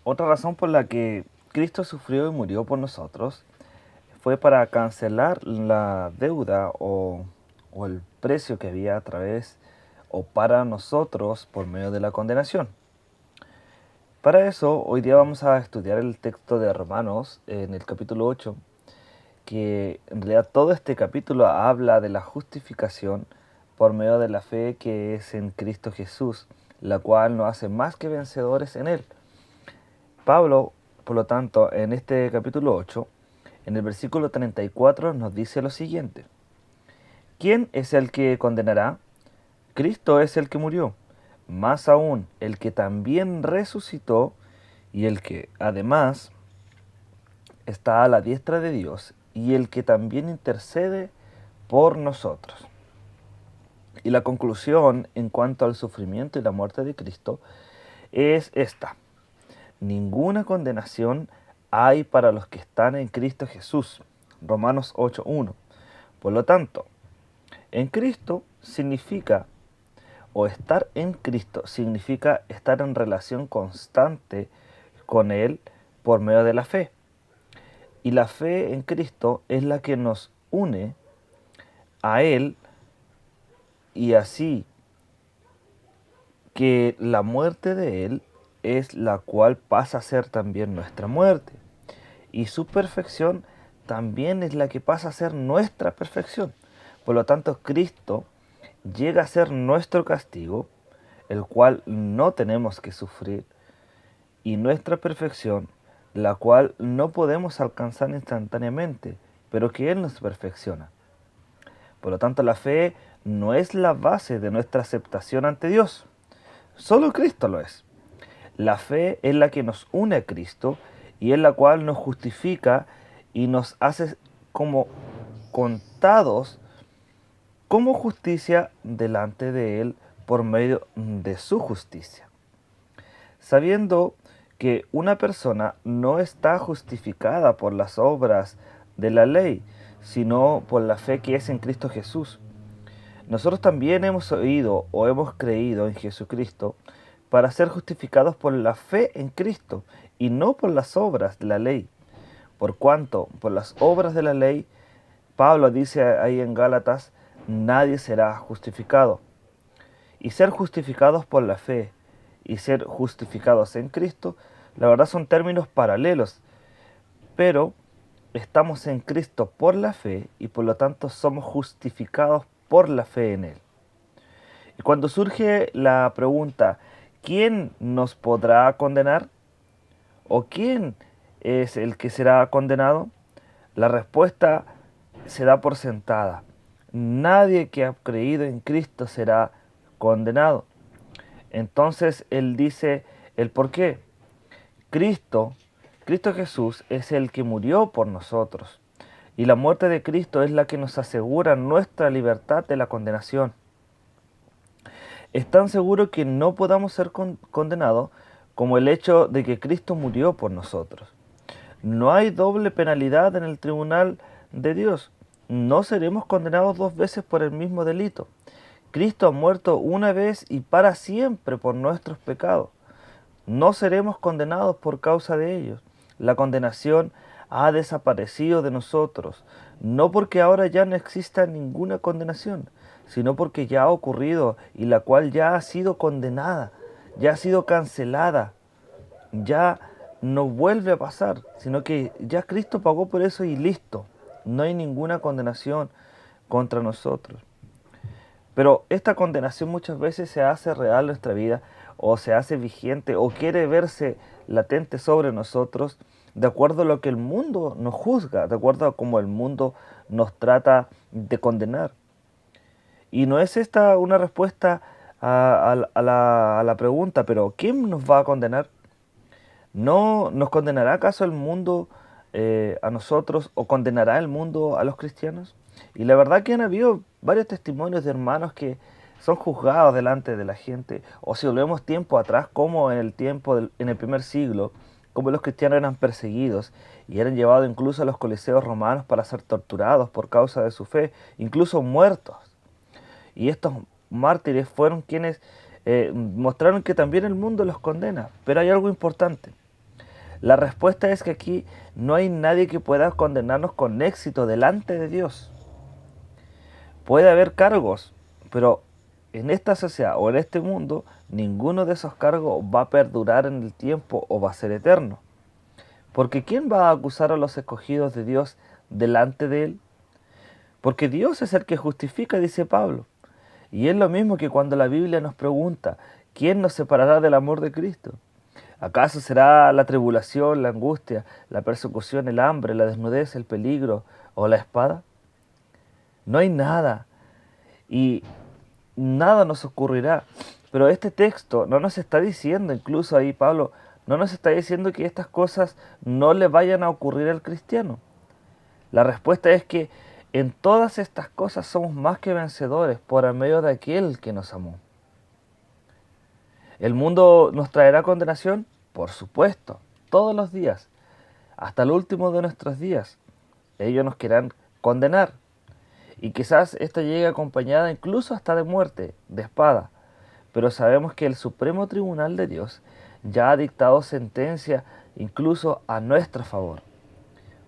Otra razón por la que Cristo sufrió y murió por nosotros fue para cancelar la deuda o el precio que había a través o para nosotros por medio de la condenación. Para eso, hoy día vamos a estudiar el texto de Romanos en el capítulo 8, que en realidad todo este capítulo habla de la justificación por medio de la fe que es en Cristo Jesús, la cual nos hace más que vencedores en Él. Pablo, por lo tanto, en este capítulo 8, en el versículo 34 nos dice lo siguiente: ¿Quién es el que condenará? Cristo es el que murió, más aún el que también resucitó y el que además está a la diestra de Dios y el que también intercede por nosotros. Y la conclusión en cuanto al sufrimiento y la muerte de Cristo es esta: ninguna condenación hay para los que están en Cristo Jesús. Romanos 8:1. Por lo tanto, en Cristo significa, o estar en Cristo significa estar en relación constante con Él por medio de la fe. Y la fe en Cristo es la que nos une a Él, y así que la muerte de Él es la cual pasa a ser también nuestra muerte. Y su perfección también es la que pasa a ser nuestra perfección. Por lo tanto, Cristo llega a ser nuestro castigo, el cual no tenemos que sufrir, y nuestra perfección, la cual no podemos alcanzar instantáneamente, pero que Él nos perfecciona. Por lo tanto, la fe no es la base de nuestra aceptación ante Dios. Solo Cristo lo es. La fe es la que nos une a Cristo y es la cual nos justifica y nos hace como contados como justicia delante de Él por medio de su justicia. Sabiendo que una persona no está justificada por las obras de la ley, sino por la fe que es en Cristo Jesús. Nosotros también hemos oído o hemos creído en Jesucristo para ser justificados por la fe en Cristo y no por las obras de la ley. Por cuanto por las obras de la ley, Pablo dice ahí en Gálatas, nadie será justificado. Y ser justificados por la fe y ser justificados en Cristo, la verdad son términos paralelos, pero estamos en Cristo por la fe y por lo tanto somos justificados por la fe en Él. Y cuando surge la pregunta, ¿quién nos podrá condenar? ¿O quién es el que será condenado? La respuesta se da por sentada. Nadie que ha creído en Cristo será condenado. Entonces Él dice el por qué. Cristo, Cristo Jesús es el que murió por nosotros. Y la muerte de Cristo es la que nos asegura nuestra libertad de la condenación. Es tan seguro que no podamos ser condenados como el hecho de que Cristo murió por nosotros. No hay doble penalidad en el tribunal de Dios. No seremos condenados dos veces por el mismo delito. Cristo ha muerto una vez y para siempre por nuestros pecados. No seremos condenados por causa de ellos. La condenación ha desaparecido de nosotros, no porque ahora ya no exista ninguna condenación, sino porque ya ha ocurrido y la cual ya ha sido condenada, ya ha sido cancelada, ya no vuelve a pasar, sino que ya Cristo pagó por eso y listo. No hay ninguna condenación contra nosotros. Pero esta condenación muchas veces se hace real en nuestra vida o se hace vigente o quiere verse latente sobre nosotros de acuerdo a lo que el mundo nos juzga, de acuerdo a cómo el mundo nos trata de condenar. Y no es esta una respuesta a la pregunta, pero ¿quién nos va a condenar? ¿No nos condenará acaso el mundo a nosotros o condenará el mundo a los cristianos? Y la verdad que han habido varios testimonios de hermanos que son juzgados delante de la gente, o si volvemos tiempo atrás, como en el tiempo en el primer siglo, como los cristianos eran perseguidos y eran llevados incluso a los coliseos romanos para ser torturados por causa de su fe, incluso muertos. Y estos mártires fueron quienes mostraron que también el mundo los condena. Pero hay algo importante. La respuesta es que aquí no hay nadie que pueda condenarnos con éxito delante de Dios. Puede haber cargos, pero en esta sociedad o en este mundo, ninguno de esos cargos va a perdurar en el tiempo o va a ser eterno. Porque ¿quién va a acusar a los escogidos de Dios delante de Él? Porque Dios es el que justifica, dice Pablo. Y es lo mismo que cuando la Biblia nos pregunta, ¿quién nos separará del amor de Cristo? ¿Acaso será la tribulación, la angustia, la persecución, el hambre, la desnudez, el peligro o la espada? No hay nada y nada nos ocurrirá. Pero este texto no nos está diciendo, incluso ahí Pablo, no nos está diciendo que estas cosas no le vayan a ocurrir al cristiano. La respuesta es que en todas estas cosas somos más que vencedores por medio de aquel que nos amó. ¿El mundo nos traerá condenación? Por supuesto, todos los días, hasta el último de nuestros días. Ellos nos querrán condenar. Y quizás esta llegue acompañada incluso hasta de muerte, de espada. Pero sabemos que el Supremo Tribunal de Dios ya ha dictado sentencia incluso a nuestro favor.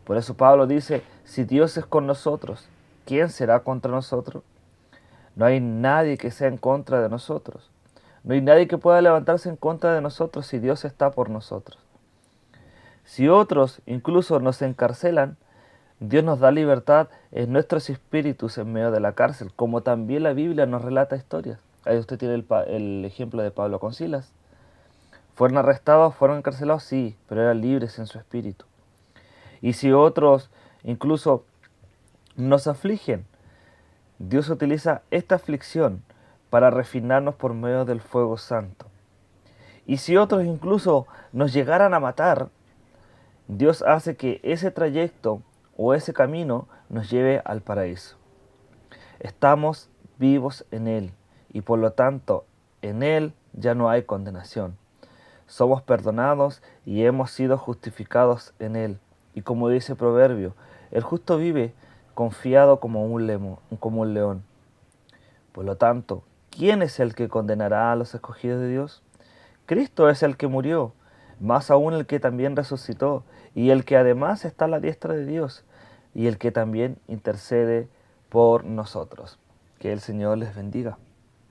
Por eso Pablo dice, si Dios es con nosotros, ¿quién será contra nosotros? No hay nadie que sea en contra de nosotros. No hay nadie que pueda levantarse en contra de nosotros si Dios está por nosotros. Si otros incluso nos encarcelan, Dios nos da libertad en nuestros espíritus en medio de la cárcel, como también la Biblia nos relata historias. Ahí usted tiene el ejemplo de Pablo con Silas. ¿Fueron arrestados? ¿Fueron encarcelados? Sí, pero eran libres en su espíritu. Y si otros incluso nos afligen, Dios utiliza esta aflicción para refinarnos por medio del fuego santo. Y si otros incluso nos llegaran a matar, Dios hace que ese trayecto o ese camino nos lleve al paraíso. Estamos vivos en Él y por lo tanto en Él ya no hay condenación. Somos perdonados y hemos sido justificados en Él. Y como dice el proverbio, el justo vive confiado como un león. Por lo tanto, ¿quién es el que condenará a los escogidos de Dios? Cristo es el que murió, más aún el que también resucitó, y el que además está a la diestra de Dios, y el que también intercede por nosotros. Que el Señor les bendiga.